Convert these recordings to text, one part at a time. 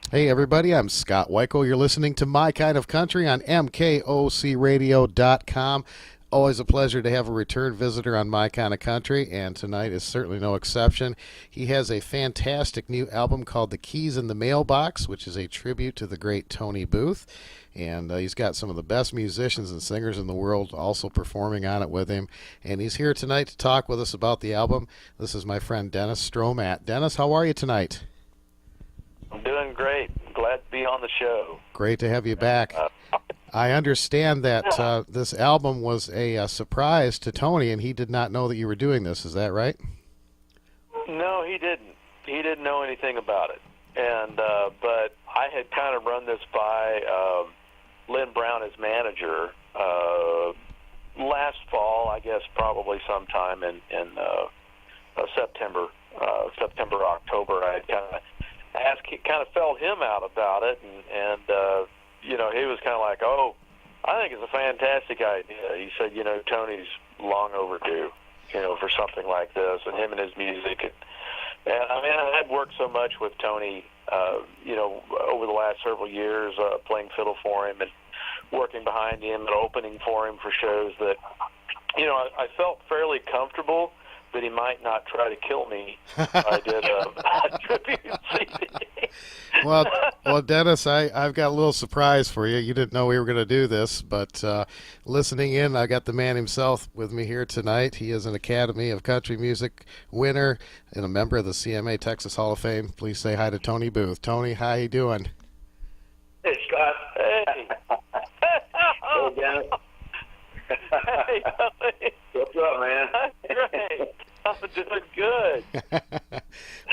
Hey, everybody, I'm Scott Weichel. You're listening to My Kind of Country on MKOCRadio.com. Always a pleasure to have a return visitor on My Kind of Country, and tonight is certainly no exception. He has a fantastic new album called The Keys in the Mailbox, which is a tribute to the great Tony Booth. And he's got some of the best musicians and singers in the world also performing on it with him. And he's here tonight to talk with us about the album. This is my friend Dennis Stroughmatt. Dennis, how are you tonight? I'm doing great. Glad to be on the show. Great to have you back. I understand that this album was a surprise to Tony, and he did not know that you were doing this. Is that right? No, he didn't. He didn't know anything about it. And but I had kind of run this by Lynn Brown, his manager, last fall. I guess probably sometime in September, October. I had kind of felt him out about it, and he was kind of like, "Oh, I think it's a fantastic idea." He said, "Tony's long overdue, for something like this, and him and his music." And I mean, I had worked so much with Tony, over the last several years, playing fiddle for him and working behind him and opening for him for shows that, I felt fairly comfortable that he might not try to kill me. I did a tribute CD. Well, Dennis, I've got a little surprise for you. You didn't know we were going to do this, but listening in, I got the man himself with me here tonight. He is an Academy of Country Music winner and a member of the CMA Texas Hall of Fame. Please say hi to Tony Booth. Tony, how you doing? Hey, Scott. Hey. Hey, Dennis. Hey, Tony. What's up, man? Great. I'm doing good.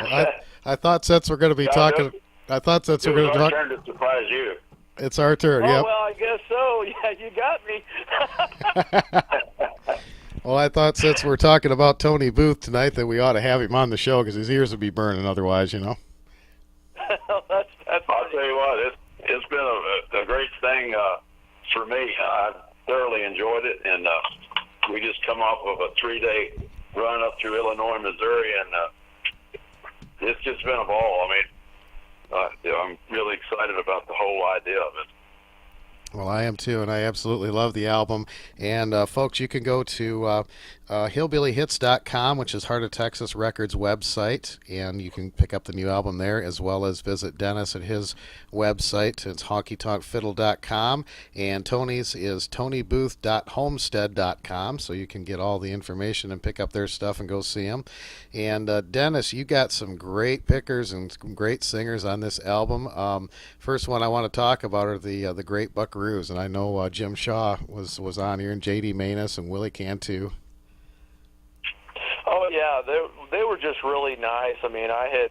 Well, I thought since we're going to be talking, I thought since we're going to talk, turn to surprise you. it's our turn. Oh, Yep. well, I guess so. Yeah, you got me. Well, I thought since we're talking about Tony Booth tonight that we ought to have him on the show because his ears would be burning otherwise, That's I'll tell you what, it's been a great thing for me. I thoroughly enjoyed it, and we just come off of a 3-day run up through Illinois, Missouri, and it's just been a ball. I mean, I'm really excited about the whole idea of it. Well, I am too, and I absolutely love the album. And folks, you can go to hillbillyhits.com, which is Heart of Texas Records website, and you can pick up the new album there, as well as visit Dennis at his website. It's honkytonkfiddle.com, and Tony's is tonybooth.homestead.com, so you can get all the information and pick up their stuff and go see them. And Dennis, you got some great pickers and some great singers on this album. First one I want to talk about are the Great Buckaroos, and I know Jim Shaw was on here, and J.D. Maness and Willie Cantu. Oh, yeah, they were just really nice. I mean, I had,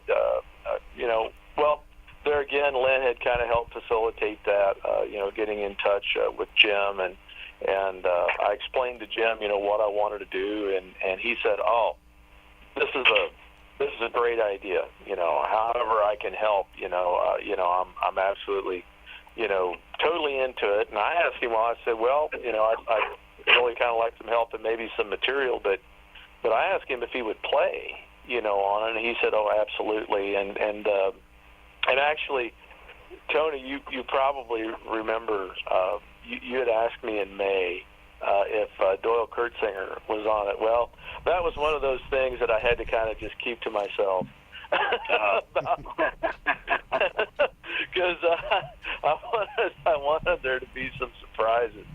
there again, Lynn had kind of helped facilitate that, getting in touch with Jim, and I explained to Jim, what I wanted to do, and he said, "Oh, this is a great idea. However I can help, I'm absolutely, totally into it." And I asked him, I said, "Well, I really kind of like some help and maybe some material, but I asked him if he would play, on it, and he said, 'Oh, absolutely.'" And actually, Tony, you probably remember, you had asked me in May if Doyle Kurtzinger was on it. Well, that was one of those things that I had to kind of just keep to myself. Because I wanted there to be some surprises,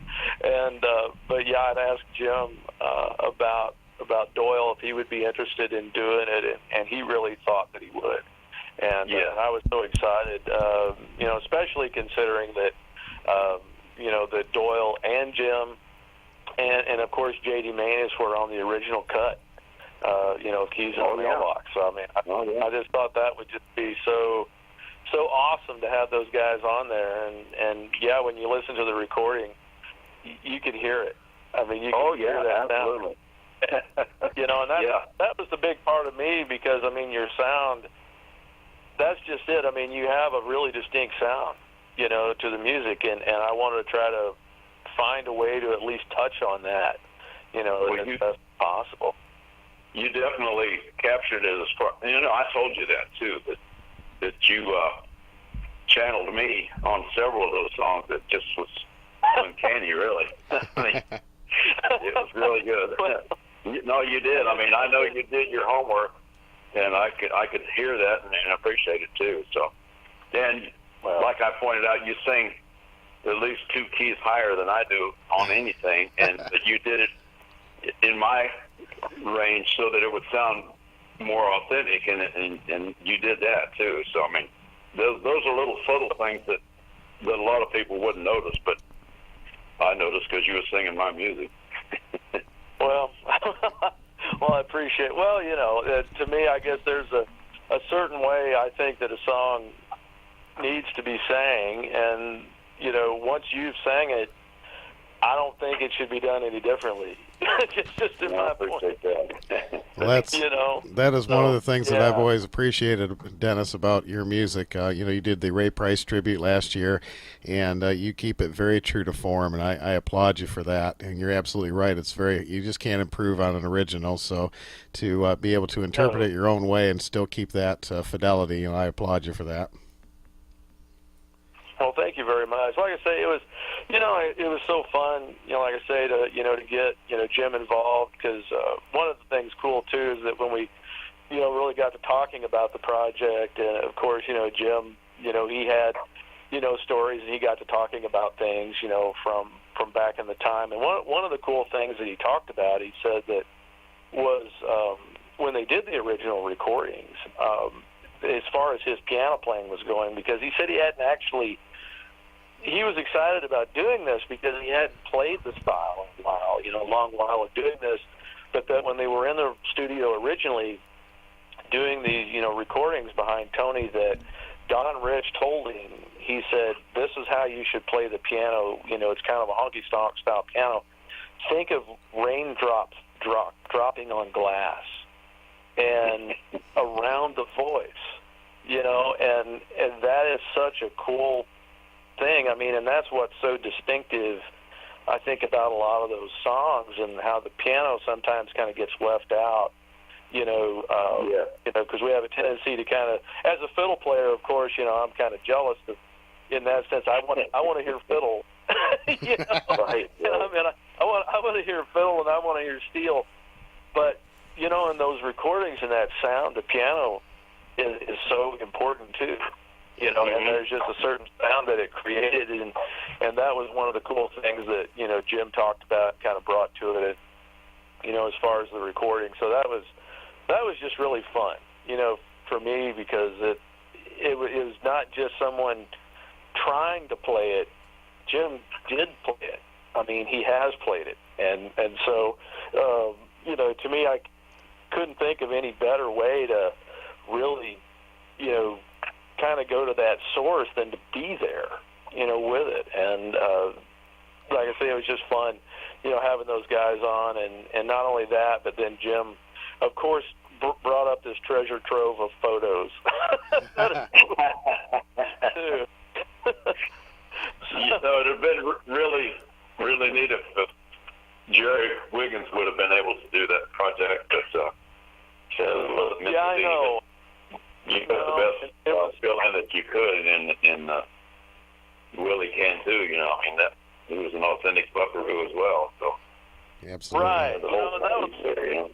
and but yeah, I'd asked Jim about Doyle if he would be interested in doing it, and he really thought that he would, and I was so excited, especially considering that that Doyle and Jim and of course J.D. Maness were on the original cut. Keys in the Mailbox. So I mean, I just thought that would just be so awesome to have those guys on there, and yeah, when you listen to the recording, you could hear it. I mean, you could hear that absolutely. And that was the big part of me, because I mean, your sound, that's just it. I mean, you have a really distinct sound, to the music, and I wanted to try to find a way to at least touch on that, as best possible. You definitely captured it as far. I told you that too. That you channeled me on several of those songs. It just was uncanny, really. I mean, it was really good. No, you did. I mean, I know you did your homework, and I could hear that and appreciate it too. So, and like I pointed out, you sing at least 2 keys higher than I do on anything, and you did it in my range so that it would sound more authentic, and you did that too. So I mean, those are little subtle things that a lot of people wouldn't notice, but I noticed because you were singing my music. Well, well, I appreciate. Well, you know, to me, I guess there's a certain way I think that a song needs to be sang, and you know, once you've sang it, I don't think it should be done any differently. It's just in my point. That. Well, that's, you know, that is one of the things that I've yeah. always appreciated, Dennis, about your music. You know, you did the Ray Price tribute last year, and you keep it very true to form, and I applaud you for that. And you're absolutely right. It's you just can't improve on an original. So to be able to interpret it your own way and still keep that fidelity, you know, I applaud you for that. Well, thank you very much. Like I say, it was, you know, it was so fun, you know, like I say, to get, you know, Jim involved, because one of the things cool, too, is that when we, you know, really got to talking about the project, and, of course, you know, Jim, you know, he had, you know, stories, and he got to talking about things, you know, from back in the time. And one of the cool things that he talked about, he said that was when they did the original recordings, as far as his piano playing was going, because he said he hadn't actually, he was excited about doing this because he hadn't played the style in a while, you know, a long while of doing this, but that when they were in the studio originally doing these, you know, recordings behind Tony, that Don Rich told him, he said, this is how you should play the piano, you know, it's kind of a honky-tonk style piano. Think of raindrops dropping on glass and around the voice, you know, and that is such a cool thing. I mean, and that's what's so distinctive, I think, about a lot of those songs, and how the piano sometimes kind of gets left out, you know, you know, because we have a tendency to kind of, as a fiddle player, of course, you know, I'm kind of jealous of, in that sense. I want to hear fiddle, you know, right. You know, I mean, I want to hear fiddle, and I want to hear steel, but you know, in those recordings and that sound, the piano is so important too. You know, and there's just a certain sound that it created, and that was one of the cool things that, you know, Jim talked about, kind of brought to it, you know, as far as the recording. So that was just really fun, you know, for me, because it was not just someone trying to play it. Jim did play it. I mean, he has played it, and so you know, to me, I couldn't think of any better way to really, you know, kind of go to that source than to be there, you know, with it. And like I say, it was just fun, you know, having those guys on, and not only that, but then Jim, of course, brought up this treasure trove of photos. Too. You know, it would have been really, really neat if Jerry Wiggins would have been able to do that project, but yeah, I know. You got the best feeling that you could, and Willie can too. You know, I mean, that he was an authentic buckaroo as well. So Absolutely. Right. You know,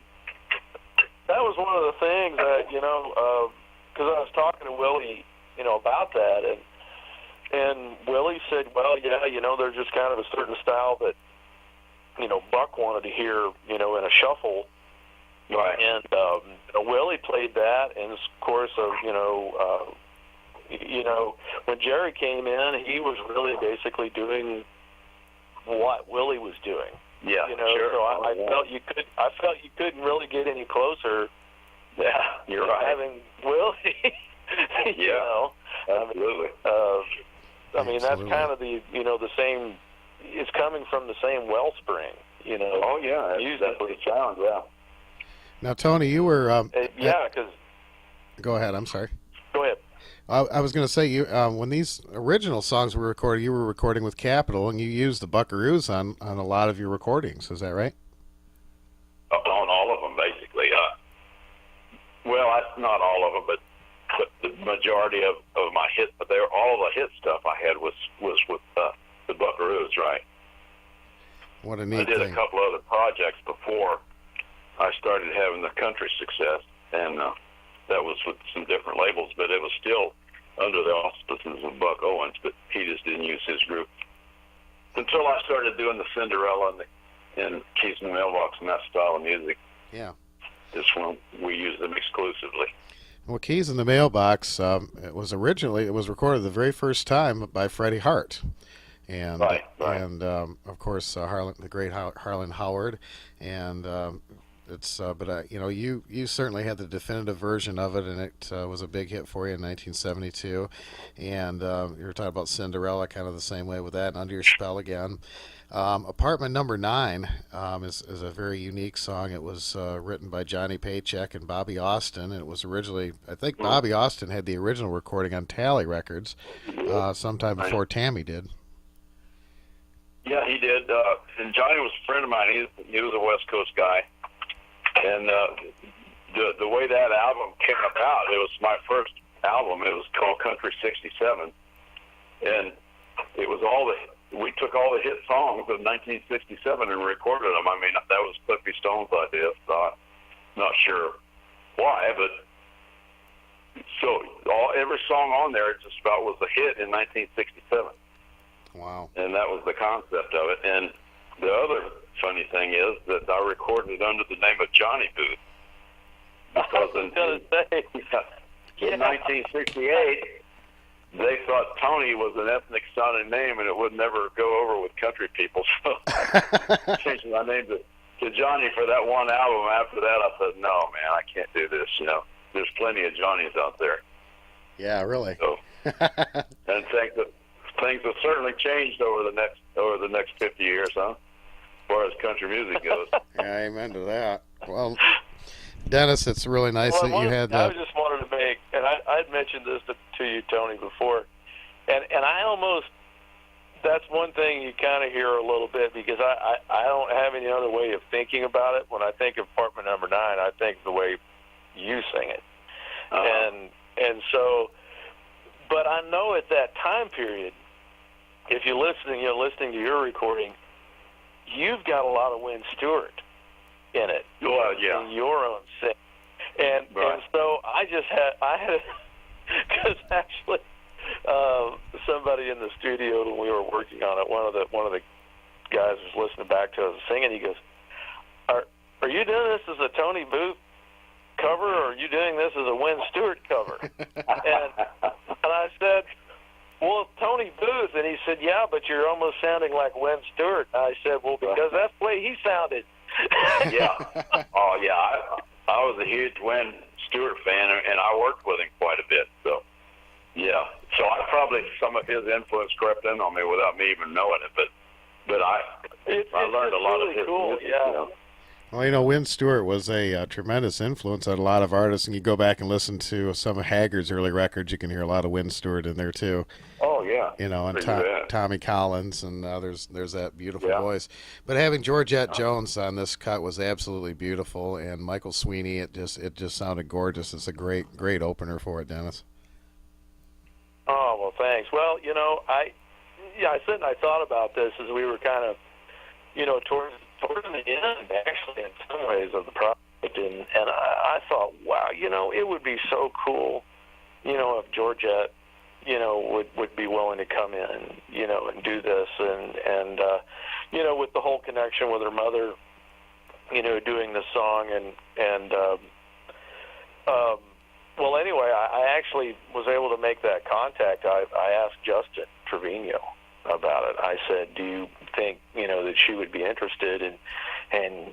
that was one of the things that, you know, because I was talking to Willie, you know, about that, and Willie said, well, yeah, you know, there's just kind of a certain style that, you know, Buck wanted to hear, you know, in a shuffle. right. And Willie played that, and of course, you know, when Jerry came in, he was really basically doing what Willie was doing. Yeah, you know, sure. so I felt you couldn't really get any closer. Yeah, you're right. Having Willie, you know, absolutely. I mean, that's kind of the, you know, the same. It's coming from the same wellspring, you know. Oh yeah, that's what it sounds. Yeah. Now, Tony, you were yeah, because. Go ahead. I'm sorry. Go ahead. I was going to say, you when these original songs were recorded, you were recording with Capitol, and you used the Buckaroos on a lot of your recordings. Is that right? On all of them, basically. Well, not all of them, but the majority of my hit but they were all the hit stuff I had was with the Buckaroos, right? What a I neat did thing. a couple other projects before I started having the country success, and that was with some different labels, but it was still under the auspices of Buck Owens, but he just didn't use his group. Until I started doing the Cinderella and Keys in the Mailbox and that style of music. Yeah. This one, we use them exclusively. Well, Keys in the Mailbox, it was recorded the very first time by Freddie Hart. And Right. and of course the great Harlan Howard, and you certainly had the definitive version of it, and it was a big hit for you in 1972. And you were talking about Cinderella, kind of the same way with that, and Under Your Spell Again. Apartment Number 9 is a very unique song. It was written by Johnny Paycheck and Bobby Austin. And it was originally, I think Bobby Austin had the original recording on Tally Records sometime before Tammy did. Yeah, he did. And Johnny was a friend of mine. He was a West Coast guy. And the way that album came about, it was my first album. It was called Country 67. And it was we took all the hit songs of 1967 and recorded them. I mean, that was Cliffy Stone's idea. So not sure why, but so every song on there just about was a hit in 1967. Wow. And that was the concept of it. And the other funny thing is that I recorded it under the name of Johnny Booth. Because in 1968, they thought Tony was an ethnic sounding name and it would never go over with country people. So I changed my name to Johnny for that one album. After that, I said, no, man, I can't do this. There's plenty of Johnnies out there. Yeah, really. So, and things have certainly changed over the next 50 years, huh? As far as country music goes. Yeah, amen to that. Well, Dennis, it's really nice that you had that. I just wanted to make, and I'd mentioned this to you, Tony, before, and I almost, that's one thing you kind of hear a little bit, because I don't have any other way of thinking about it. When I think of Apartment Number 9, I think the way you sing it. And so, but I know at that time period, if you're listening to your recording, you've got a lot of Wynn Stewart in it. Well, yeah. In your own sing. And so I had because actually somebody in the studio when we were working on it, one of the guys was listening back to us singing. He goes, "Are you doing this as a Tony Booth cover, or are you doing this as a Wynn Stewart cover?" and I said, "Well, Tony Booth," and he said, "Yeah, but you're almost sounding like Wynn Stewart." I said, "Well, because that's the way he sounded." Yeah. Oh, yeah. I was a huge Wynn Stewart fan, and I worked with him quite a bit. So, yeah. So some of his influence crept in on me without me even knowing it. But I learned a lot really of his cool, music. yeah. Well, Wynn Stewart was a tremendous influence on a lot of artists, and you go back and listen to some of Haggard's early records, you can hear a lot of Wynn Stewart in there too. Oh yeah. And Tommy Collins, and there's that beautiful voice. But having Georgette Jones on this cut was absolutely beautiful, and Michael Sweeney, it just sounded gorgeous. It's a great opener for it, Dennis. Oh, well, thanks. Well, I said and I thought about this as we were kind of, towards the end, actually, in some ways, of the project, and I thought, wow, it would be so cool, if Georgette, would be willing to come in, and do this, and with the whole connection with her mother, doing the song, and well, anyway, I actually was able to make that contact. I asked Justin Trevino about it. I said, "Do you think that she would be interested?" And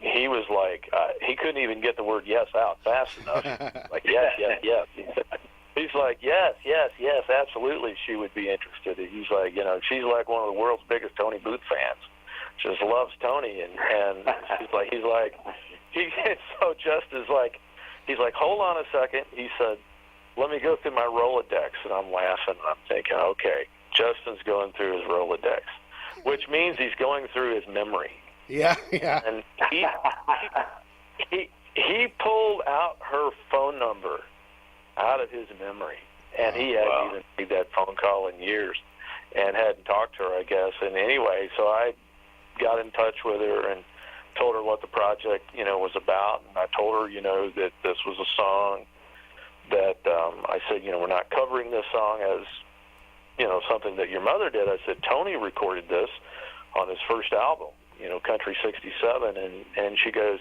he was like, he couldn't even get the word yes out fast enough. Like, yes. He's like, yes, absolutely, she would be interested. And he's like, she's like one of the world's biggest Tony Booth fans. She just loves Tony, and so Justin's like, he's like, hold on a second. He said, let me go through my Rolodex, and I'm laughing. And I'm thinking, okay, Justin's going through his Rolodex, which means he's going through his memory. Yeah. And he pulled out her phone number out of his memory. and he hadn't even made that phone call in years, and hadn't talked to her, I guess. And anyway, so I got in touch with her and told her what the project, was about, and I told her, that this was a song that I said, we're not covering this song as, something that your mother did. I said, Tony recorded this on his first album, Country 67, and she goes,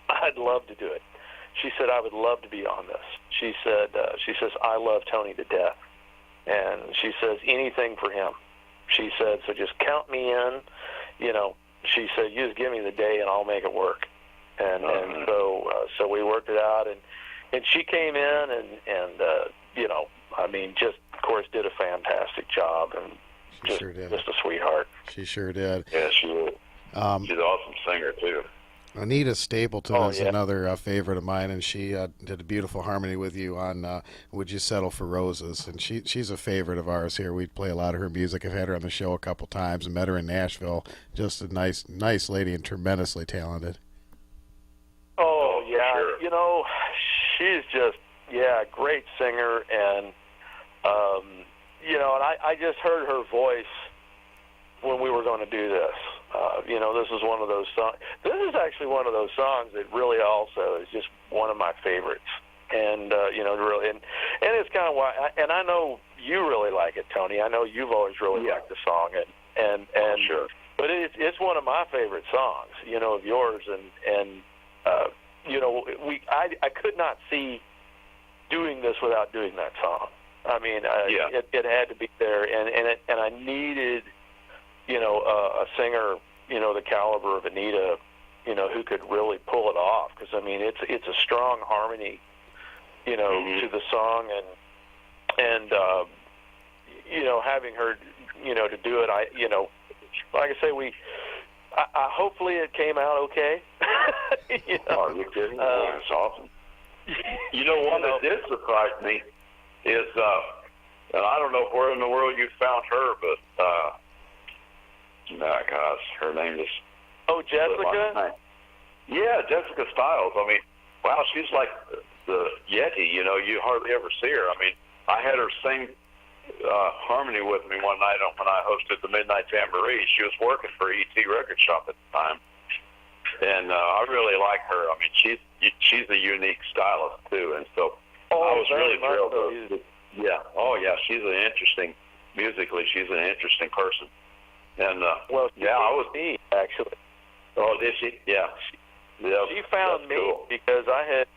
I'd love to do it. She said, I would love to be on this. She said, she says, I love Tony to death. And she says, anything for him. She said, so just count me in, She said, you just give me the day and I'll make it work. And so we worked it out, and she came in and just, of course, did a fantastic job, and she sure did. Just a sweetheart. She sure did. Yeah, she is. She's an awesome singer, too. Anita Stapleton is another favorite of mine, and she did a beautiful harmony with you on Would You Settle for Roses, and she's a favorite of ours here. We play a lot of her music. I've had her on the show a couple times and met her in Nashville. Just a nice lady and tremendously talented. Oh, yeah. Sure. She's just, a great singer, and, and I just heard her voice when we were going to do this. This is one of those songs. This is actually one of those songs that really also is just one of my favorites. And, really, and it's kind of why, and I know you really like it, Tony. I know you've always really liked the song, and sure. But it's one of my favorite songs, of yours, and I could not see doing this without doing that song. I mean, it had to be there, and I needed, a singer, the caliber of Anita, who could really pull it off. Because I mean, it's a strong harmony, to the song, and having her, to do it, like I say, I hopefully it came out okay. Oh, you're kidding? It's awesome. One that did surprise me is, and I don't know where in the world you found her, but gosh, her name is. Oh, Jessica. Yeah, Jessica Stiles. I mean, wow, she's like the Yeti. You hardly ever see her. I mean, I had her sing harmony with me one night when I hosted the Midnight Jamboree. She was working for E.T. Record Shop at the time, and I really like her. I mean, she's a unique stylist too, and so I was really thrilled. Yeah. Oh, yeah. She's an interesting musically. She's an interesting person, and I was me actually. Oh, did she? Yeah. She found me cool. Because I had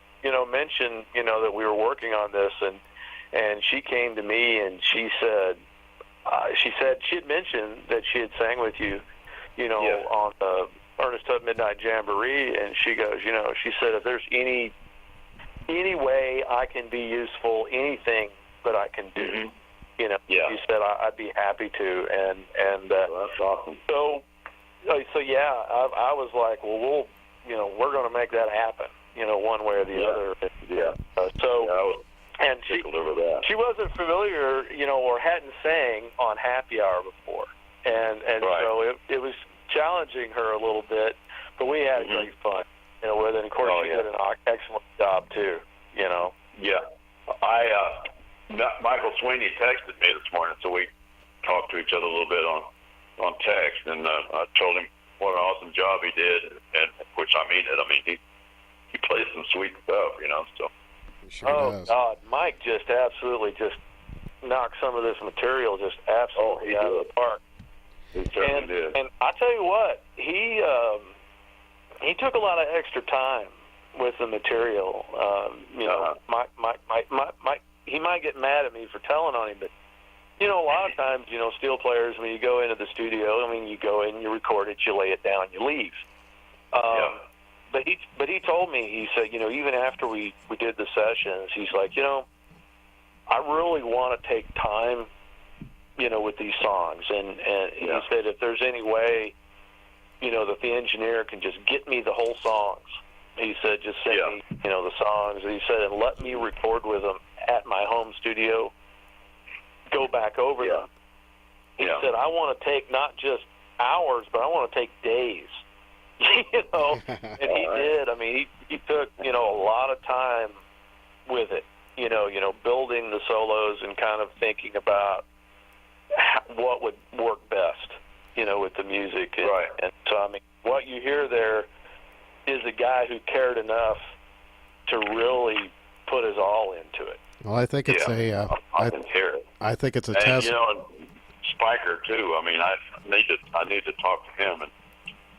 mentioned that we were working on this, and she came to me and she said she had mentioned that she had sang with you, on the Ernest Tubb Midnight Jamboree, and she goes, she said, if there's any way I can be useful, anything that I can do, she said I'd be happy to, and well, that's awesome. So I was like, well, we're going to make that happen, one way or the other. Yeah. And she wasn't familiar, or hadn't sang on Happy Hour before, and right. So it was challenging her a little bit, but we had great fun, with it. And of course, she did an excellent job too, Yeah, Michael Sweeney texted me this morning, so we talked to each other a little bit on text, and I told him what an awesome job he did, and which I mean it. I mean, he plays some sweet stuff, So. Sure does. God, Mike just absolutely just knocked some of this material just absolutely out of the park. He certainly did. And I tell you what, he took a lot of extra time with the material. Mike, he might get mad at me for telling on him, but a lot of times, steel players, when you go into the studio, you go in, you record it, you lay it down, you leave. But he told me, he said, even after we did the sessions, he's like, I really want to take time, with these songs. And he said, if there's any way, that the engineer can just get me the whole songs, he said, just send me, the songs. And he said, and let me record with them at my home studio, go back over them. He said, I want to take not just hours, but I want to take days. And he did. I mean, he took, a lot of time with it. building the solos and kind of thinking about what would work best, with the music. And, Right. And so, I mean, what you hear there is a guy who cared enough to really put his all into it. Well, I think it's I can hear it. I think it's a And test. and Spiker too. I mean, I need to talk to him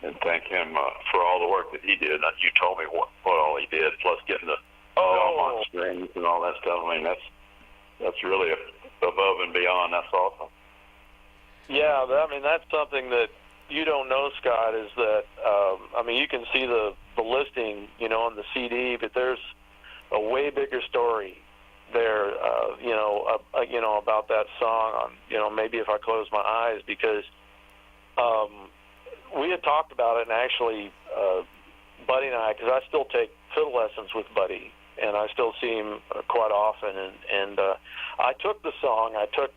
and thank him for all the work that he did. You told me what all he did, plus getting the Belmont strings and all that stuff. I mean, that's really above and beyond. That's awesome. Yeah, I mean, that's something that you don't know, Scott, is that, I mean, you can see the listing, on the CD, but there's a way bigger story there, about that song on, maybe If I Close My Eyes, because we had talked about it, and actually Buddy and I, because I still take fiddle lessons with Buddy, and I still see him quite often, and I took the song, I took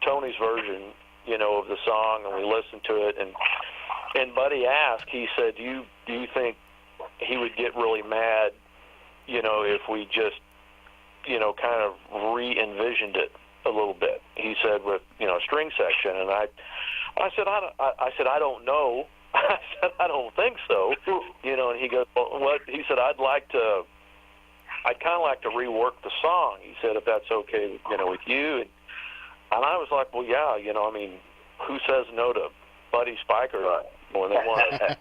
Tony's version, of the song, and we listened to it, and Buddy asked, he said, do you think he would get really mad, if we just, kind of re-envisioned it a little bit? He said, with, string section, and I said, I said, I don't know. I said, I don't think so. And he goes, well, what? He said, I'd kind of like to rework the song. He said, if that's okay, with you. And I was like, well, yeah, I mean, who says no to Buddy Spiker when they want to,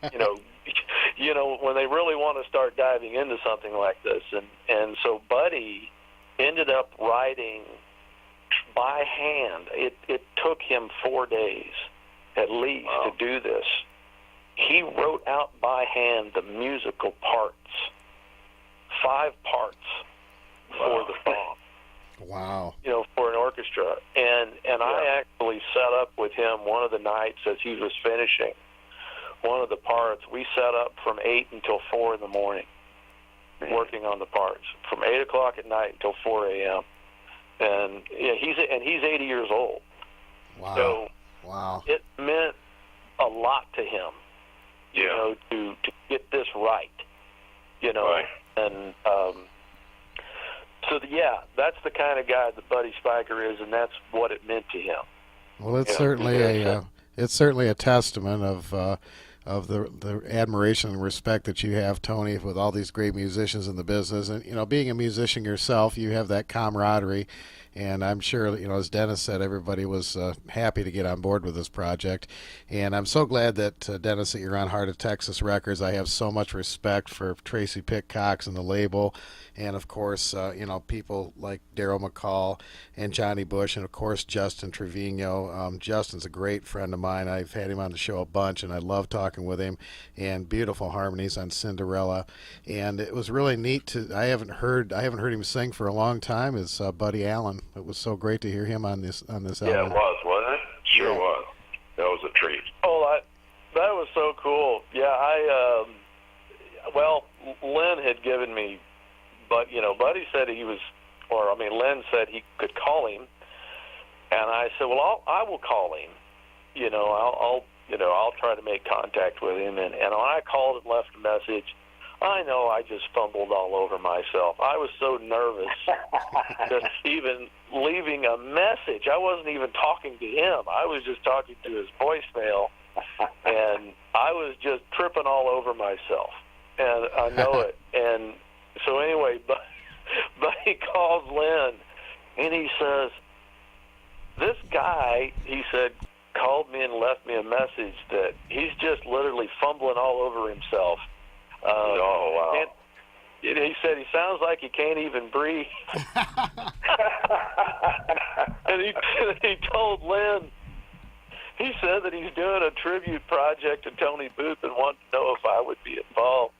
when they really want to start diving into something like this. And so Buddy ended up writing by hand. It took him 4 days at least to do this. He wrote out by hand the musical parts, 5 parts for the song. Wow. For an orchestra. And I actually set up with him one of the nights as he was finishing one of the parts. We set up from 8 until 4 in the morning, working on the parts, from 8 o'clock at night until 4 a.m. And he's 80 years old. Wow. So wow. It meant a lot to him, to get this right, Right. And so that's the kind of guy that Buddy Spiker is, and that's what it meant to him. Well, it's certainly a testament of the admiration and respect that you have, Tony, with all these great musicians in the business. And being a musician yourself, you have that camaraderie. And I'm sure, as Dennis said, everybody was happy to get on board with this project. And I'm so glad that, Dennis, that you're on Heart of Texas Records. I have so much respect for Tracy Pitt Cox and the label. And, of course, people like Daryl McCall and Johnny Bush, and, of course, Justin Trevino. Justin's a great friend of mine. I've had him on the show a bunch, and I love talking with him. And beautiful harmonies on Cinderella. And it was really neat I haven't heard him sing for a long time, is Buddy Allen. It was so great to hear him on this album. Yeah, it was, wasn't it? Sure was. That was a treat. Oh, that was so cool. Yeah, Lynn had given me, but Buddy said Lynn said he could call him, and I said, well, I will call him. I'll try to make contact with him, and when I called and left a message, I know I just fumbled all over myself. I was so nervous just even leaving a message. I wasn't even talking to him. I was just talking to his voicemail, and I was just tripping all over myself. And I know it. And so anyway, Buddy calls Lynn, and he says, this guy, he said, called me and left me a message that he's just literally fumbling all over himself. Oh, wow. And he said he sounds like he can't even breathe. And he told Lynn, he said that he's doing a tribute project to Tony Booth and wanted to know if I would be involved.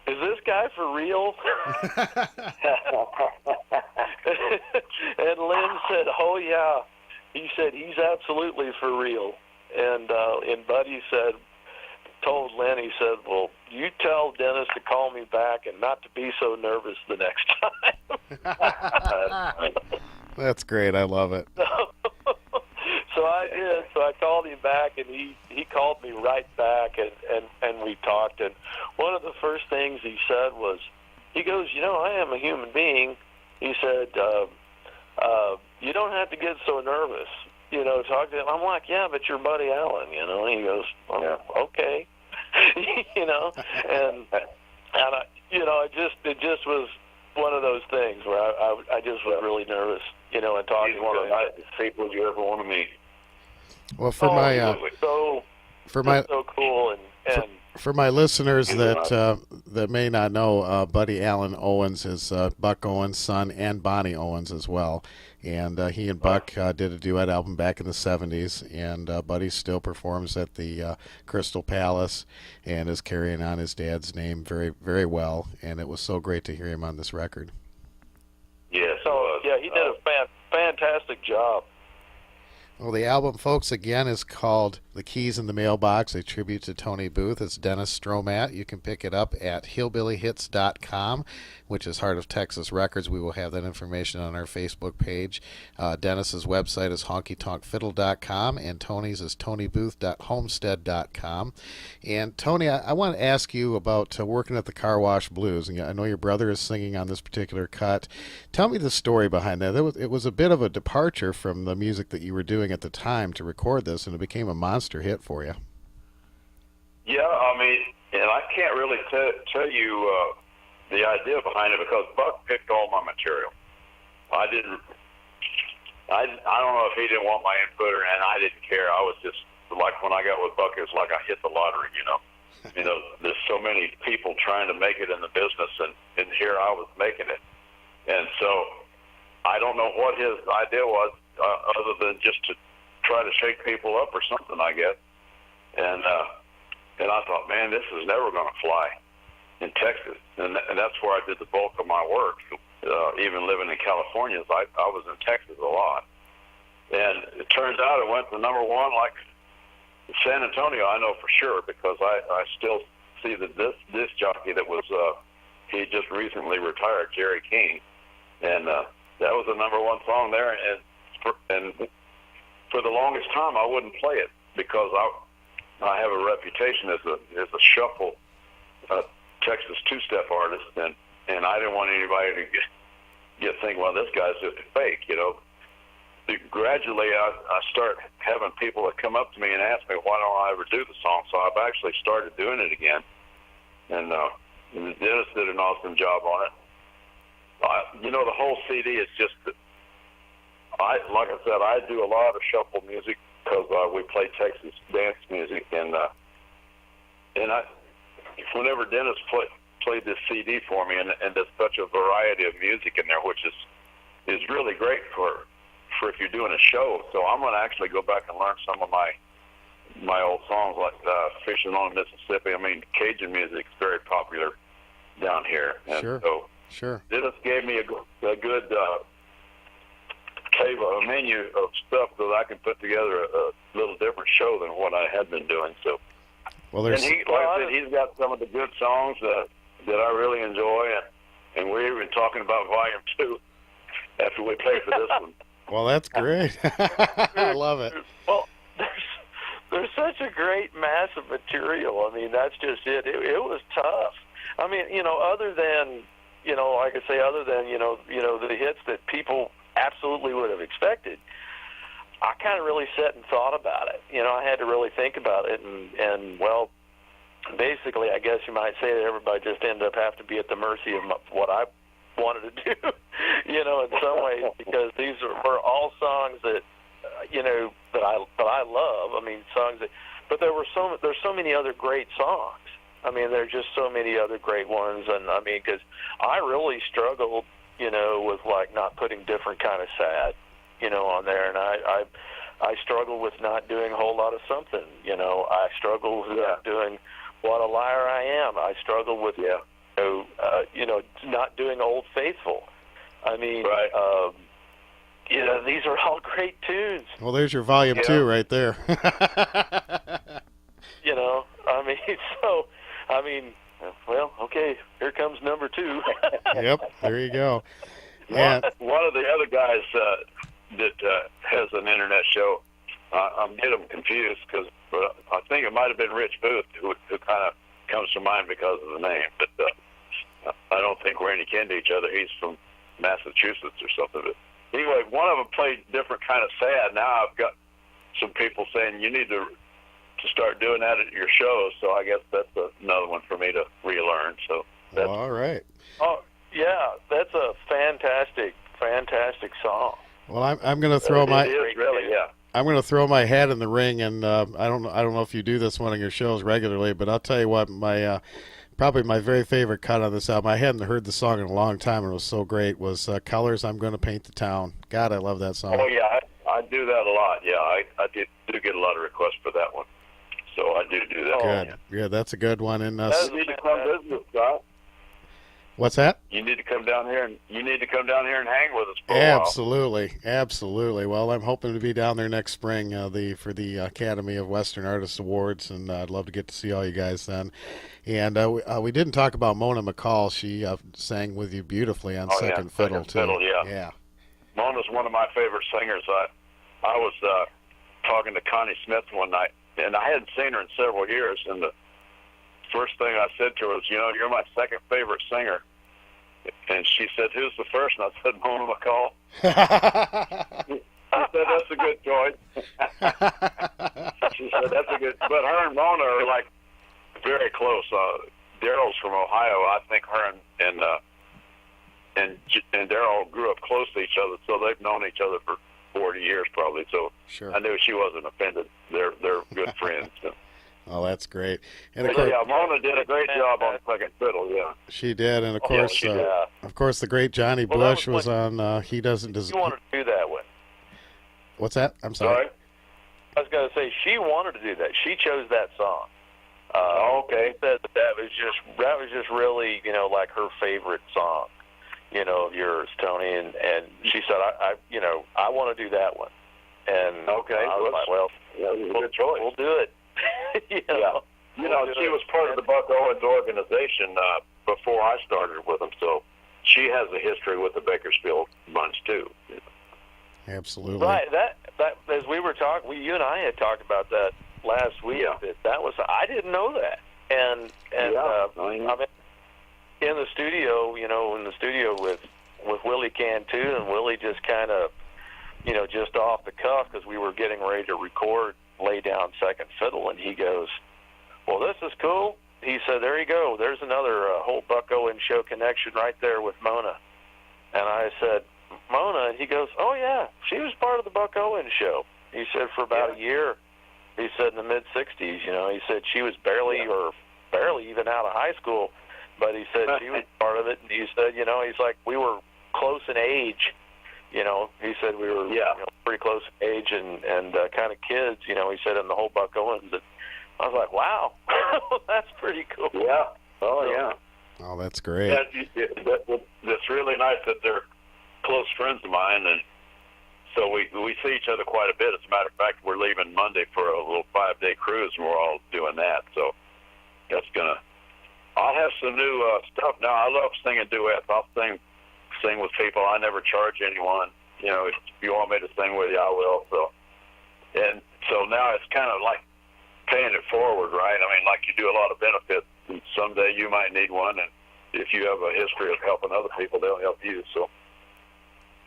Is this guy for real? And Lynn said, oh, yeah. He said, he's absolutely for real. And Buddy told Lynn, he said, well, you tell Dennis to call me back and not to be so nervous the next time. That's great. I love it. So I did. So I called him back, and he called me right back, and we talked. And one of the first things he said was, he goes, I am a human being, he said, you don't have to get so nervous. Talk to him. I'm like, yeah, but you're Buddy Allen, And he goes, okay, and it just was one of those things where I just was really nervous, and talking. He's one of the nicest people you ever want to meet. Well, so cool, and for my listeners that may not know, Buddy Allen Owens is Buck Owens' son and Bonnie Owens as well. And he and Buck did a duet album back in the 70s, and Buddy still performs at the Crystal Palace and is carrying on his dad's name very, very well. And it was so great to hear him on this record. Yes, he did a fantastic job. Well, the album, folks, again, is called The Keys in the Mailbox, a tribute to Tony Booth. It's Dennis Stroughmatt. You can pick it up at hillbillyhits.com, which is Heart of Texas Records. We will have that information on our Facebook page. Dennis's website is honkytonkfiddle.com, and Tony's is tonybooth.homestead.com. And, Tony, I want to ask you about working at the Car Wash Blues. And I know your brother is singing on this particular cut. Tell me the story behind that. It was a bit of a departure from the music that you were doing at the time to record this, and it became a monster hit for you. Yeah, I mean, and I can't really tell you the idea behind it because Buck picked all my material. I don't know if he didn't want my input and I didn't care. I was just like, when I got with Buck, it was like I hit the lottery, There's so many people trying to make it in the business, and here I was making it. And so I don't know what his idea was, other than just to try to shake people up or something, I guess. And I thought, man, this is never going to fly in Texas. And that's where I did the bulk of my work. Even living in California, I was in Texas a lot. And it turns out it went to number one, like San Antonio, I know for sure, because I still see the disc jockey that was, he just recently retired, Jerry King. And that was the number one song there. And for the longest time, I wouldn't play it because I have a reputation as a shuffle Texas two-step artist, and I didn't want anybody to get thinking, well, this guy's just a fake, Gradually, I start having people that come up to me and ask me, why don't I ever do the song? So I've actually started doing it again, and Dennis did an awesome job on it. The whole CD is just, like I said, I do a lot of shuffle music because we play Texas dance music, and whenever Dennis played this CD for me, and there's such a variety of music in there, which is really great for if you're doing a show. So I'm going to actually go back and learn some of my old songs, like Fishing on the Mississippi. I mean, Cajun music is very popular down here. And Sure. Dennis gave me a good a menu of stuff that I can put together a little different show than what I had been doing. So, well, and he's got some of the good songs that I really enjoy, and we're even talking about Volume 2 after we pay for this one. Well, that's great. I love it. Well, there's such a great mass of material. I mean, that's just it. It was tough. I mean, other than, like I say, other than, the hits that people absolutely would have expected, I kind of really sat and thought about it. I had to really think about it, and well, basically, I guess you might say that everybody just ended up having to be at the mercy of what I wanted to do, in some ways, because these were all songs that, that I love. I mean, songs that, but there's so many other great songs. I mean, there's just so many other great ones, and I mean, because I really struggled, with like not putting different kind of sad, on there, and I struggle with not doing a whole lot of something. I struggle with not doing What a Liar I Am. I struggle with not doing Old Faithful. I mean, right. These are all great tunes. Well, there's your Volume 2 right there. Well, okay, here comes number 2. Yep, there you go. One of the other guys that has an internet show, I'm getting them confused because I think it might have been Rich Booth who kind of comes to mind because of the name, but I don't think we're any kin to each other. He's from Massachusetts or something. But anyway, one of them played different kind of sad. Now I've got some people saying you need to start doing that at your shows. So I guess that's another one for me to relearn. So that's, Well, all right. Oh, yeah, that's a fantastic song. Well, I'm going to throw it is really, yeah. I'm going to throw my hat in the ring, and I don't know if you do this one on your shows regularly, but I'll tell you what, my probably my very favorite cut on this album. I hadn't heard the song in a long time, and it was so great. Was "Colors I'm Going to Paint the Town." God, I love that song. Oh yeah, I do that a lot. Yeah, I do get a lot of requests for that one, so I do that. Good, yeah, that's a good one. And you need to come visit, Scott. What's that? You need to come down here and hang with us for a Absolutely, absolutely. Well, I'm hoping to be down there next spring for the Academy of Western Artists Awards, and I'd love to get to see all you guys then. And we didn't talk about Mona McCall. She sang with you beautifully on second fiddle too. Fiddle, yeah. Mona's one of my favorite singers. I was talking to Connie Smith one night, and I hadn't seen her in several years, and the first thing I said to her was, you're my second favorite singer. And she said, who's the first? And I said, Mona McCall. She said, that's a good choice. She said, that's a good. But her and Mona are like very close. Daryl's from Ohio. I think her and Daryl grew up close to each other, so they've known each other for 40 years probably. So sure. I knew she wasn't offended. They're good friends. So. Oh, that's great. And of course, yeah, Mona did a great job on second fiddle. Yeah, she did. And of course, the great Johnny Bush was on. He doesn't deserve. You wanted to do that one. What's that? I'm sorry. I was going to say she wanted to do that. She chose that song. Okay. Said that was just really like her favorite song, of yours, Tony. And she said I want to do that one. And okay, I was like, well, good choice. We'll do it. She was part of the Buck Owens organization before I started with them, so she has a history with the Bakersfield bunch too. Absolutely. Right. That as we were talking, you and I had talked about that last week. Yeah. That was I didn't know that, and I mean, in the studio, with Willie Cantu, and Willie just kind of, just off the cuff because we were getting ready to record. Lay down second fiddle, and he goes, well, this is cool. He said, there you go. There's another whole Buck Owens show connection right there with Mona. And I said, Mona? And he goes, oh, yeah, she was part of the Buck Owens show. He said for about a year. He said in the mid-'60s, he said she was barely even out of high school, but he said she was part of it. And he said, he's like, we were close in age. He said we were pretty close in age and kind of kids, he said in the whole Buck Owens. And I was like, wow, that's pretty cool. Yeah. Oh, yeah. Oh, that's great. That's really nice that they're close friends of mine. And so we see each other quite a bit. As a matter of fact, we're leaving Monday for a little 5-day cruise, and we're all doing that. So I'll have some new stuff. Now, I love singing duets. I'll sing with people. I never charge anyone. If you want me to sing with you, I will. So now it's kind of like paying it forward, right? I mean, like you do a lot of benefits, and someday you might need one, and if you have a history of helping other people, they'll help you. So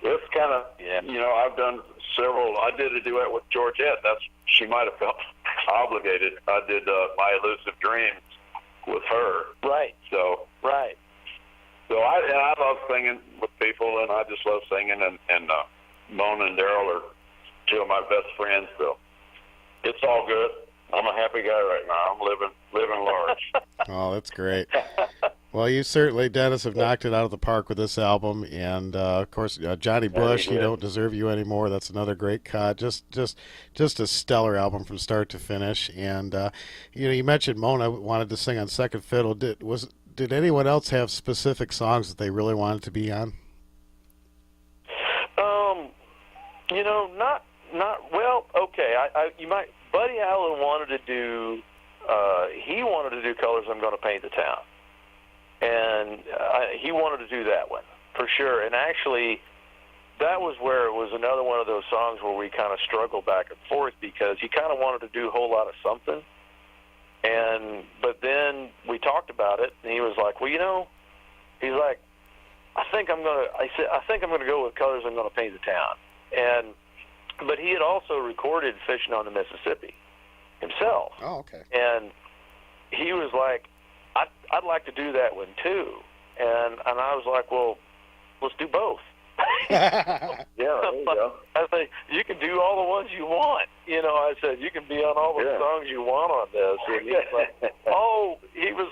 it's kind of, I've done several. I did a duet with Georgette. She might have felt obligated. I did My Elusive Dreams with her. Right. So I love singing with people, and I just love singing, and Mona and Daryl are two of my best friends, so it's all good. I'm a happy guy right now. I'm living large. Oh, that's great. Well, you certainly, Dennis, have knocked it out of the park with this album, and of course, Johnny Bush, You Don't Deserve You Anymore. That's another great cut. Just a stellar album from start to finish. And you mentioned Mona wanted to sing on second fiddle. Did anyone else have specific songs that they really wanted to be on? Not well. Okay, you might. Buddy Allen wanted to do. He wanted to do "Colors I'm Going to Paint the Town," and he wanted to do that one for sure. And actually, that was where it was another one of those songs where we kind of struggled back and forth because he kind of wanted to do a whole lot of something. But then we talked about it, and he was like, well, he's like, I think I'm gonna go with Colors I'm Gonna Paint the Town. But he had also recorded Fishing on the Mississippi himself. Oh, okay. And he was like, I'd like to do that one too. And I was like, well, let's do both. Yeah, there you go. I said, you can do all the ones you want. I said, you can be on all the songs you want on this. And he's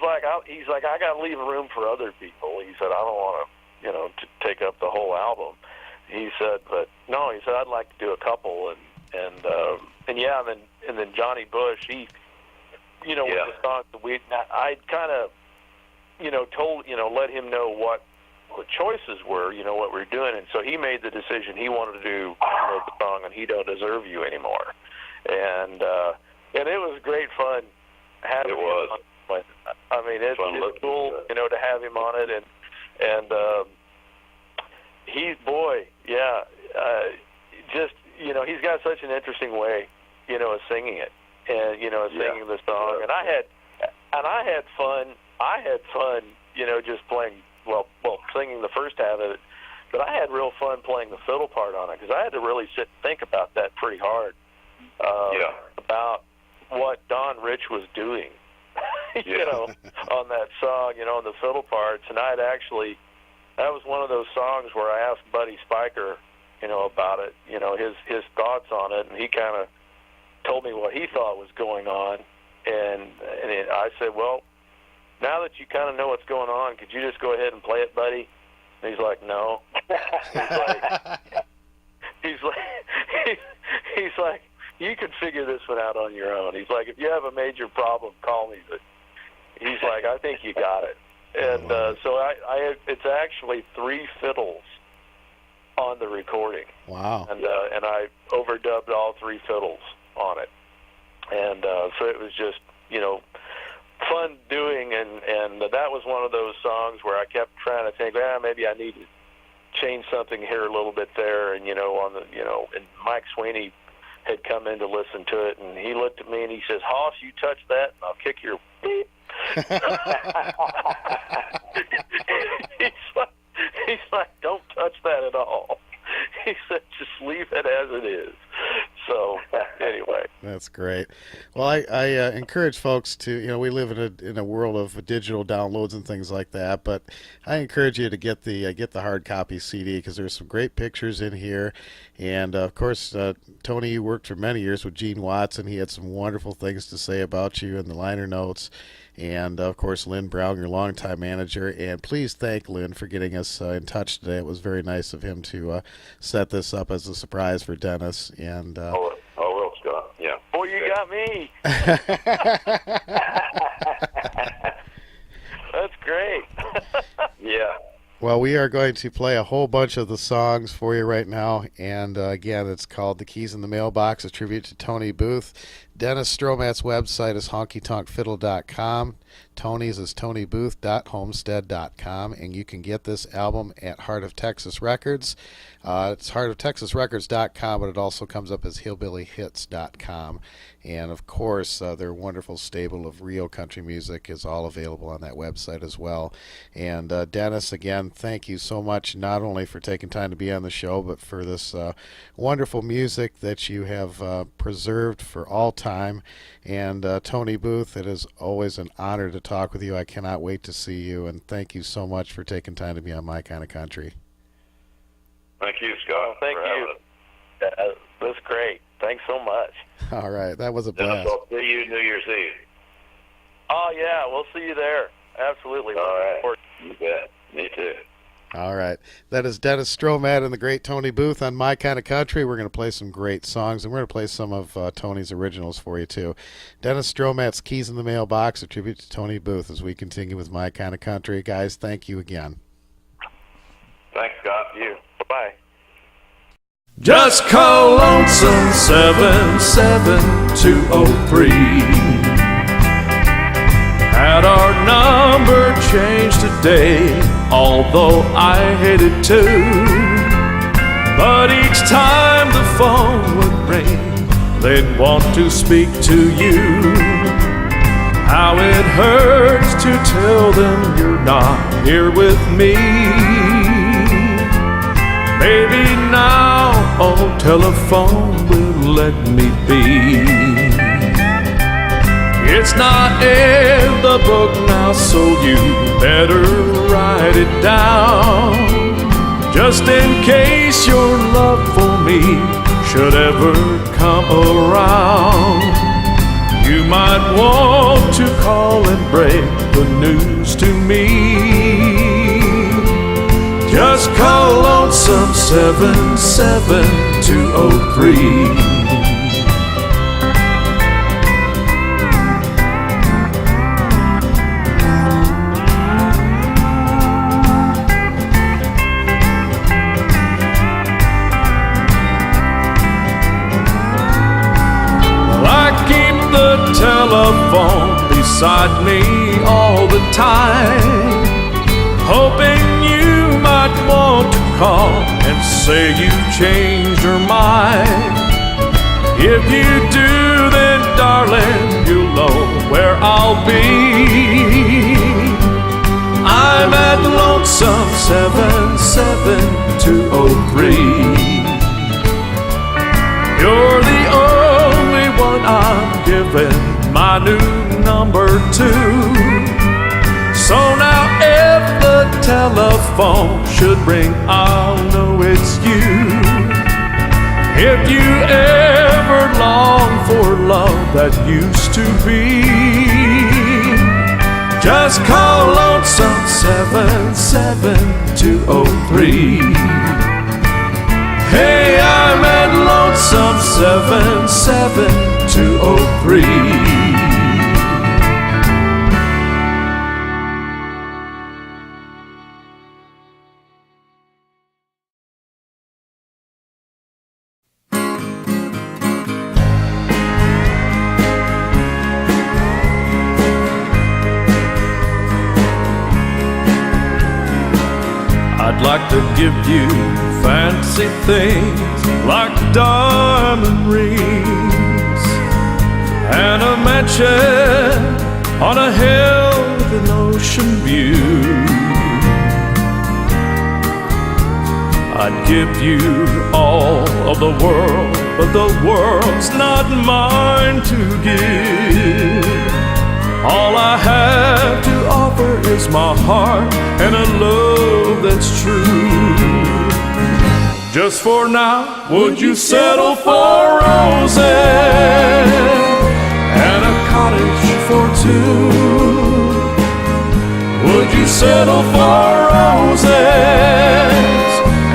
like, he's like, I got to leave room for other people. He said, I don't want to, to take up the whole album. He said, but no, he said, I'd like to do a couple. And then Johnny Bush, he, with the songs that I kind of, let him know what choices were, what we were doing, and so he made the decision he wanted to do the song "And He Don't Deserve You Anymore," and it was great fun having him on it. I mean, it's cool, to have him on it, and he's got such an interesting way, of singing it, and singing the song, and I had fun. I had fun, just playing. Well, singing the first half of it, but I had real fun playing the fiddle part on it because I had to really sit and think about that pretty hard. About what Don Rich was doing, on that song, on the fiddle parts, and that was one of those songs where I asked Buddy Spiker, about it, his thoughts on it, and he kind of told me what he thought was going on, and I said, well, now that you kind of know what's going on, could you just go ahead and play it, buddy? And he's like, no. he's like, you can figure this one out on your own. He's like, if you have a major problem, call me. But he's like, I think you got it. And so it's actually 3 fiddles on the recording. Wow. And I overdubbed all 3 fiddles on it. And so it was just, fun doing, and that was one of those songs where I kept trying to think, maybe I need to change something here a little bit there, and and Mike Sweeney had come in to listen to it, and he looked at me and he says, Hoss, you touch that and I'll kick your beep. he's like, don't touch that at all. He said, just leave it as it is. So anyway, that's great. Well, I encourage folks to, we live in a world of digital downloads and things like that, but I encourage you to get the hard copy CD because there's some great pictures in here, and of course, Tony, you worked for many years with Gene Watson. He had some wonderful things to say about you in the liner notes. And, of course, Lynn Brown, your longtime manager. And please thank Lynn for getting us in touch today. It was very nice of him to set this up as a surprise for Dennis. And well, Scott, yeah. Boy, you got me. That's great. Yeah. Well, we are going to play a whole bunch of the songs for you right now. And, again, it's called The Keys in the Mailbox, a tribute to Tony Booth. Dennis Stroughmatt's website is honkytonkfiddle.com. Tony's is tonybooth.homestead.com. And you can get this album at Heart of Texas Records. It's heartoftexasrecords.com, but it also comes up as hillbillyhits.com. And, of course, their wonderful stable of real country music is all available on that website as well. And, Dennis, again, thank you so much, not only for taking time to be on the show, but for this wonderful music that you have preserved for all time. And, Tony Booth, it is always an honor to talk with you. I cannot wait to see you, and thank you so much for taking time to be on My Kind of Country. Thank you, Scott. Thank you. That's great. Thanks so much. All right, that was a blast. I'll see you New Year's Eve. Oh, yeah, we'll see you there. Absolutely. All right. You bet. Me too. All right. That is Dennis Stroughmatt and the great Tony Booth on My Kind of Country. We're going to play some great songs, and we're going to play some of Tony's originals for you, too. Dennis Stroughmatt's Keys in the Mailbox, a tribute to Tony Booth as we continue with My Kind of Country. Guys, thank you again. Thanks, Scott. You. Bye-bye. Just call Lonesome 77203. Had our number changed today, although I hated to. But each time the phone would ring, they'd want to speak to you. How it hurts to tell them you're not here with me. Maybe now old telephone will let me be. It's not in the book now, so you better write it down. Just in case your love for me should ever come around. You might want to call and break the news to me. Just call on some 77203. Telephone beside me all the time, hoping you might want to call and say you changed your mind. If you do, then darling, you'll know where I'll be. I'm at lonesome 77203. You're the only one I'm giving my new number to. So now if the telephone should ring, I'll know it's you. If you ever long for love that used to be, just call on some 77203. Hey, I'm at lonesome 77203. I'd like to give you fancy things like diamond rings and a mansion on a hill with an ocean view. I'd give you all of the world, but the world's not mine to give. All I have to offer is my heart and a love that's true. Just for now, would you settle for roses and a cottage for two? Would you settle for roses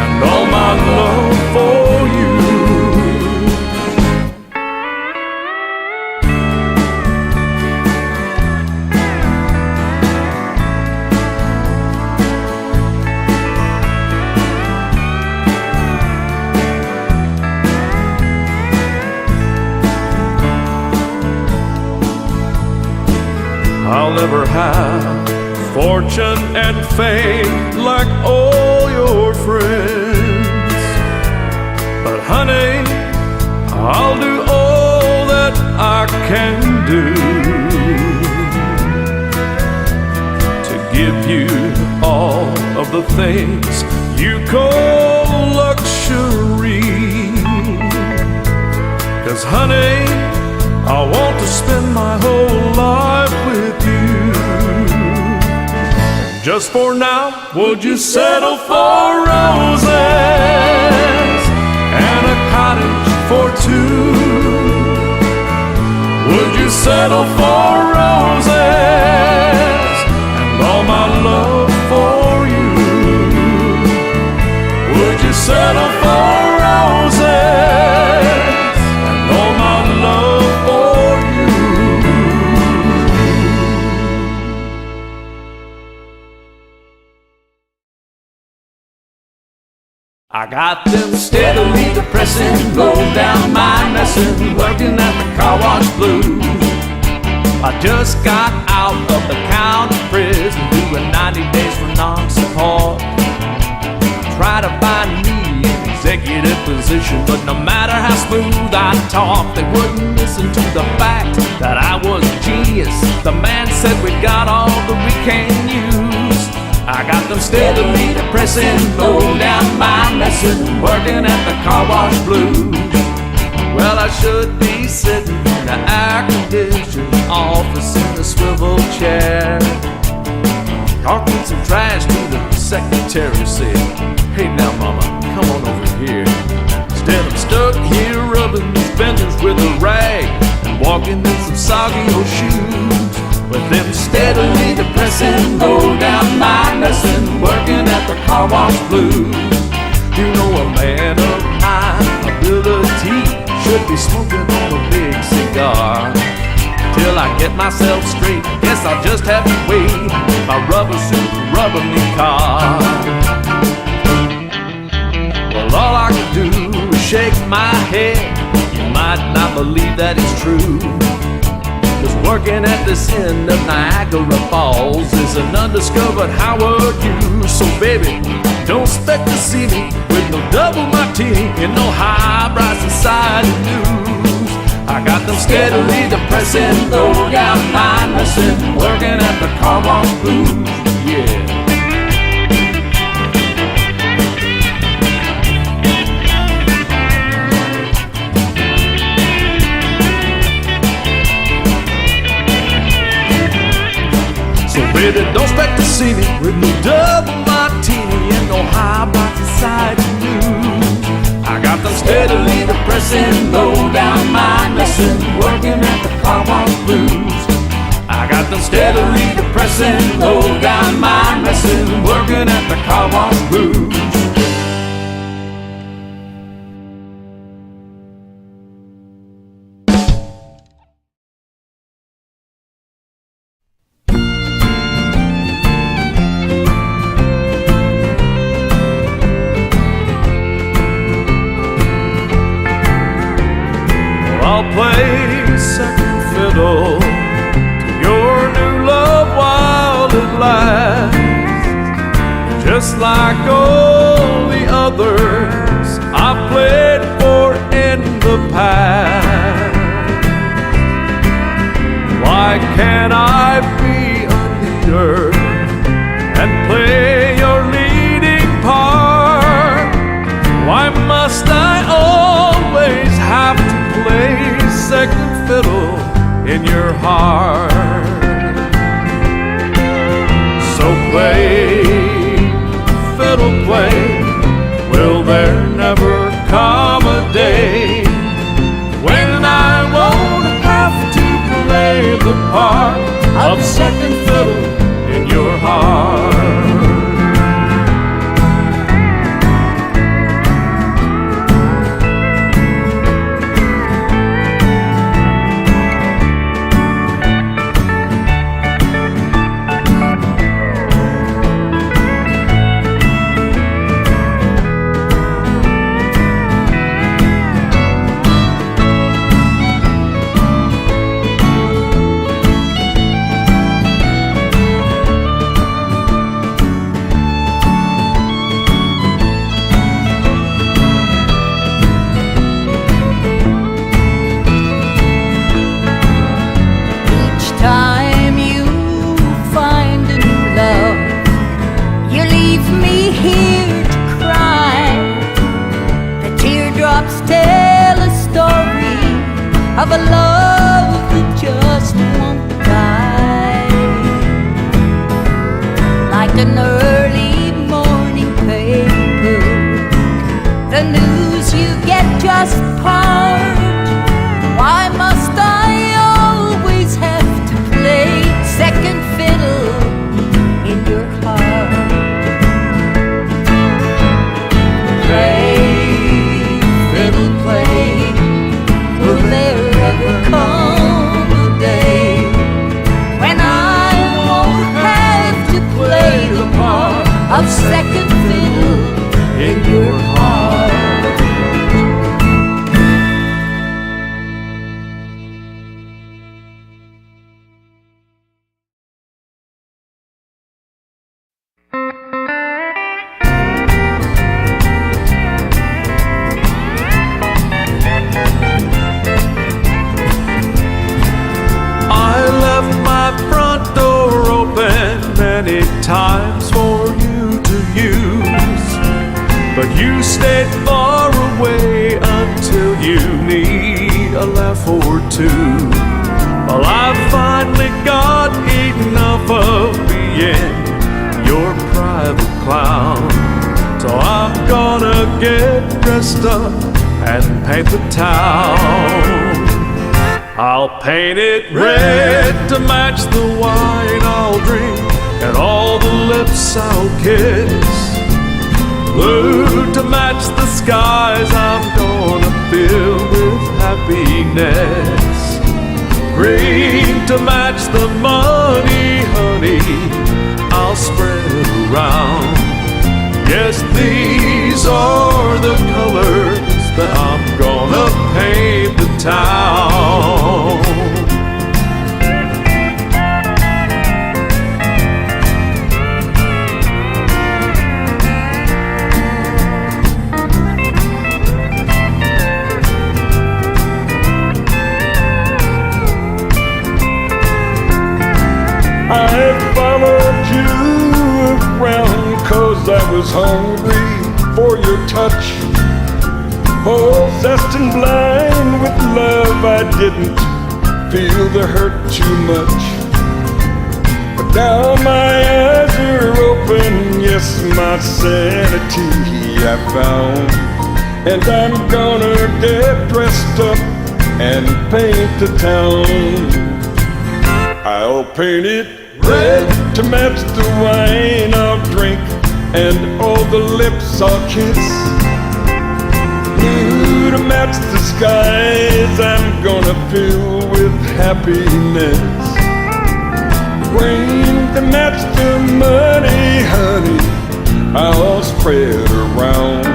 and all my love for you? I'll never have fortune and fame like all your friends, but honey, I'll do all that I can do to give you all of the things you call luxury. 'Cause honey, I want to spend my whole life with you. Just for now, would you settle for roses and a cottage for two? Would you settle for roses and all my love for you? Would you settle for roses and all my love for you? I got them steadily depressing, blow down my messing, working at the car wash blues. I just got out of the county prison, doing 90 days for non-support. Try to find me an executive position, but no matter how smooth I talk, they wouldn't listen to the fact that I was a genius. The man said we got all that we can use. I got got them steadily depressing, low down my messin', working at the car wash blues. Well, I should be sitting in the air-conditioned office in the swivel chair, talking some trash to the secretary, said, "Hey now mama, come on over here." Instead I'm stuck here rubbing these fenders with a rag and walking in some soggy old shoes, with them steadily depressing, low down my messin', working at the car wash blues. You know, a man of my ability should be smoking on a big cigar. Till I get myself straight, guess I'll just have to wait my rubber suit, rubber knee car. Well, all I can do is shake my head. You might not believe that it's true, 'cause working at this end of Niagara Falls is an undiscovered Howard U. So baby, don't expect to see me with no double martini and no highbrow society news. I got them steadily depressing, low down my messin', working at the car wash blues, yeah. So baby, don't expect to see me with no double martini and no highbrow society news. I got them steadily depressing, low down my messin', working at the car wash blues. I got them steadily depressing, low down my messin', working at the car wash blues. I'll play second fiddle to your new love while it lasts, just like all the others I've played for in the past. Why can't I be a leader and play your leading part? Why must I always have to play second fiddle in your heart? So play, fiddle play, will there never come a day when I won't have to play the part of second fiddle in your heart? Of a love that just won't die, like an early morning paper, the news you get just part. Why must I always have to play second fiddle in your heart? Play, fiddle, play, will there ever come for two. Well, I finally got enough of being your private clown, so I'm gonna get dressed up and paint the town. I'll paint it red to match the wine I'll drink and all the lips I'll kiss, blue to match the skies I'm gonna fill with happiness, green to match the money, honey, I'll spread around. Yes, these are the colors that I'm gonna paint the town. I followed you around 'cause I was hungry for your touch. Possessed and blind with love, I didn't feel the hurt too much. But now my eyes are open, yes, my sanity I found. And I'm gonna get dressed up and paint the town. I'll paint it red to match the wine I'll drink and all the lips I'll kiss, blue to match the skies I'm gonna fill with happiness, green to match the money, honey, I'll spread around.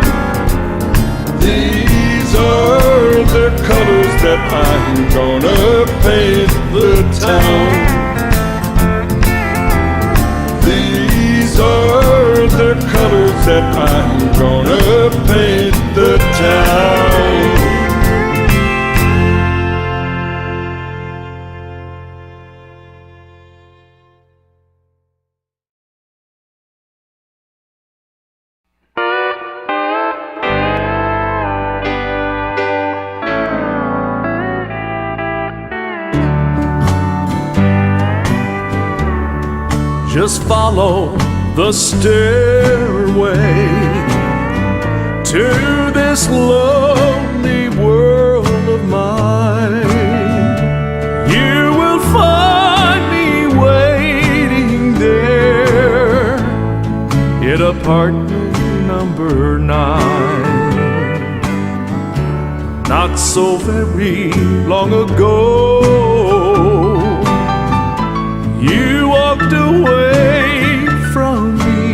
These are the colors that I'm gonna paint the town. These are the colors that I'm gonna paint the town. Just follow the stairway to this lonely world of mine. You will find me waiting there in apartment number 9. Not so very long ago, you walked away from me,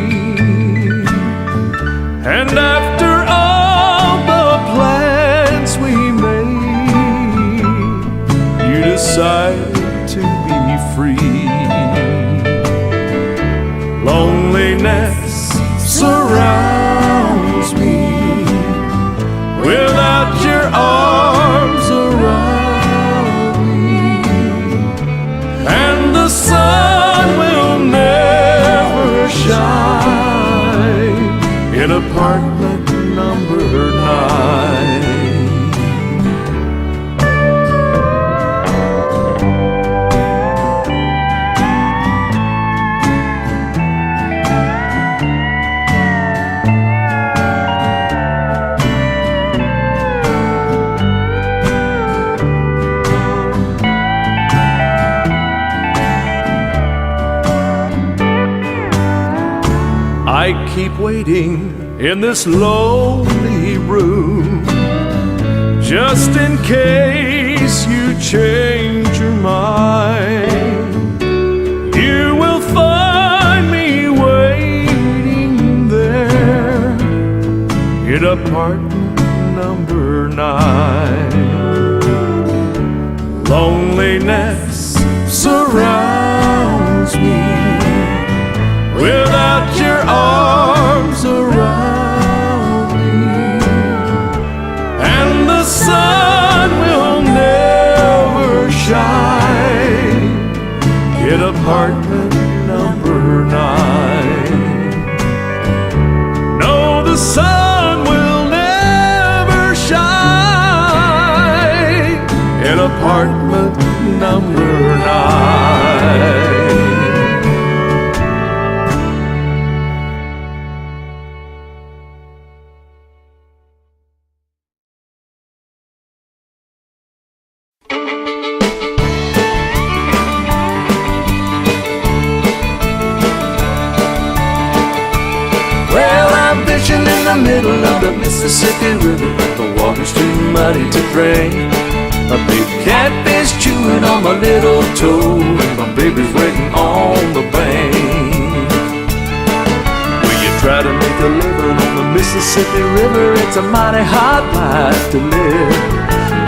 and after all the plans we made, you decided to be free. Loneliness surrounds me without your arms around me, and the sun will never shine in apartment number 9. I keep waiting in this lonely room, just in case you change your mind. You will find me waiting there in apartment number 9. Loneliness surrounds me without your arms around me, and the sun will never shine in apartment number 9. No, the sun will never shine in apartment number 9. Well, I'm fishing in the middle of the Mississippi River. The water's too muddy to drink. A big catfish chewing on my little toe, and my baby's waiting on the bank. Will you try to make a living on the Mississippi River? It's a mighty hard life to live.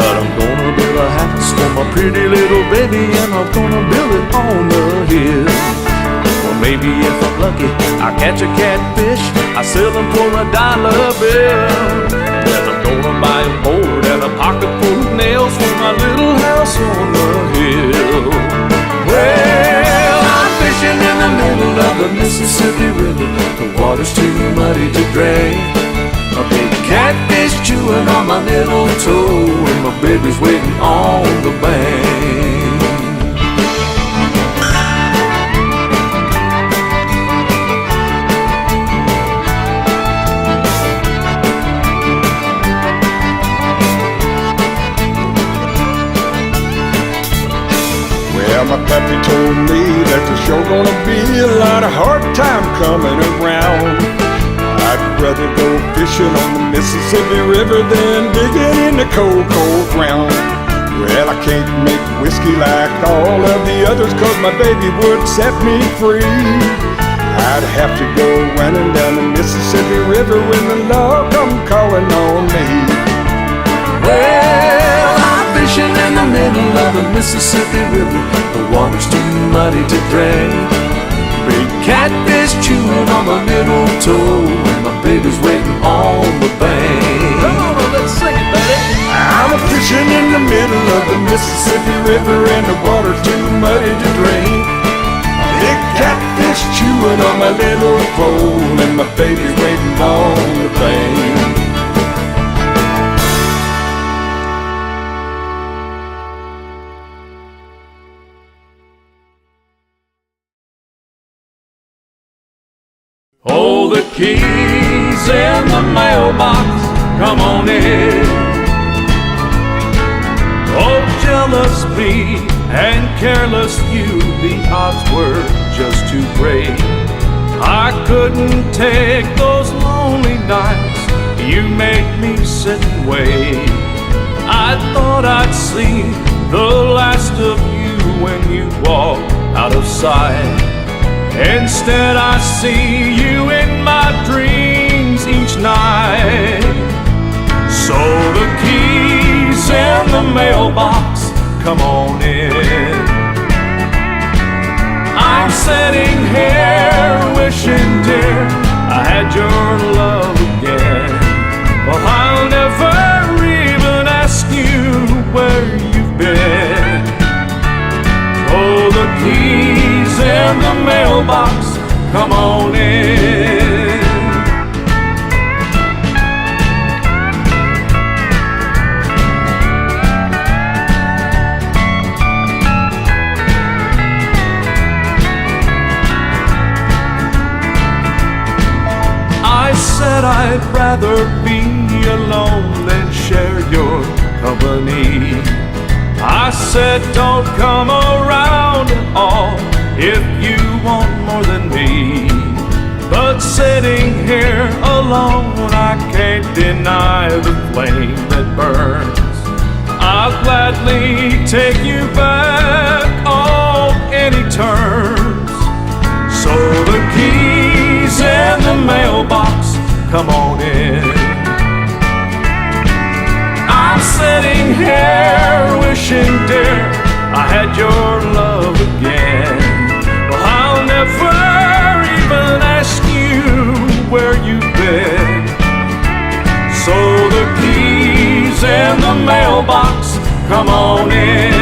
But I'm gonna build a house for my pretty little baby, and I'm gonna build it on the hill. Or maybe if I'm lucky, I catch a catfish, I sell them for $1 bill. Then I'm gonna buy a board and a pocket full of nails for my little house on the hill. Well, I'm fishing in the middle of the Mississippi River. The water's too muddy to drink. A big catfish chewing on my little toe, and my baby's waiting on the bank. Well, my pappy told me that there's sure gonna be a lot of hard time coming around. I'd rather go fishing on the Mississippi River than digging in the cold, cold ground. Well, I can't make whiskey like all of the others, 'cause my baby would set me free. I'd have to go running down the Mississippi River when the law come calling on me. Well, I'm fishing in the middle of the Mississippi River. The water's too muddy to drink. Big catfish chewing on my little toe, and my baby's waiting on the bank. Come on, let's sing it, buddy. I'm fishing in the middle of the Mississippi River, and the water's too muddy to drink. Big catfish chewing on my little pole, and my baby's waiting on the bank. Oh, the keys in the mailbox, come on in. Oh, jealous me and careless you, the odds were just too great. I couldn't take those lonely nights, you made me sit and wait. I thought I'd see the last of you when you walked out of sight. Instead I see you in my dreams each night. So the keys in the mailbox, come on in. I'm sitting here wishing, dear, I had your love again. Well, I'll never even ask you where you've been. Oh, the keys in the mailbox, come on in. I said I'd rather be alone than share your company. I said don't come around at all if you want more than me. But sitting here alone, I can't deny the flame that burns. I'll gladly take you back on any terms. So the keys in the mailbox, come on in. I'm sitting here wishing, dear, I had your love again. Well, I'll never even ask you where you've been. So the keys in the mailbox, come on in.